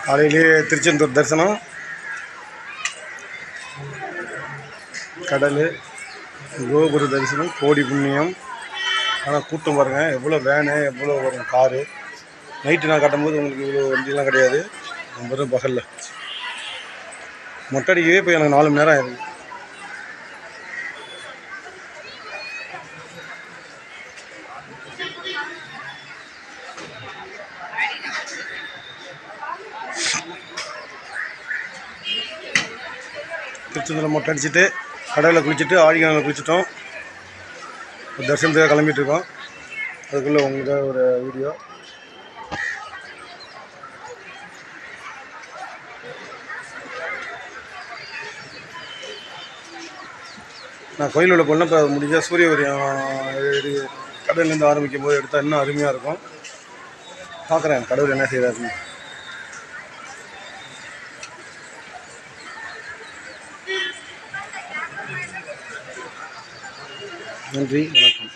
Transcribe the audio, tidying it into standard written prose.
காலையிலேயே திருச்செந்தூர் தரிசனம், கடல், கோபுர தரிசனம், கோடி புண்ணியம். ஆனால் கூட்டம் பாருங்கள், எவ்வளோ வேனு, எவ்வளோ வரும் காரு. நைட்டு நான் காட்டும்போது உங்களுக்கு இவ்வளோ வண்டிலாம் கிடையாது. வெறும் பகலில் மொட்டை அடிக்கவே இப்போ எனக்கு 4 மணி நேரம் ஆயிருக்கு. திருச்செந்தூரில் மொட்டை அடிச்சுட்டு கடலில் குளிச்சுட்டு ஆழிக்கிணறுல குளிச்சுட்டோம். தரிசனத்துக்காக கிளம்பிட்டு இருக்கோம். அதுக்குள்ளே உங்களுக்கு ஒரு வீடியோ. நான் கோயில் உள்ள போனால் இப்போ முடிஞ்சால் சூரிய உதயம் கடல்லேருந்து ஆரம்பிக்கும் போது எடுத்தால் இன்னும் அருமையாக இருக்கும். பார்க்குறேன் கடவுள் என்ன செய்கிறாருன்னு. நன்றி, வணக்கம்.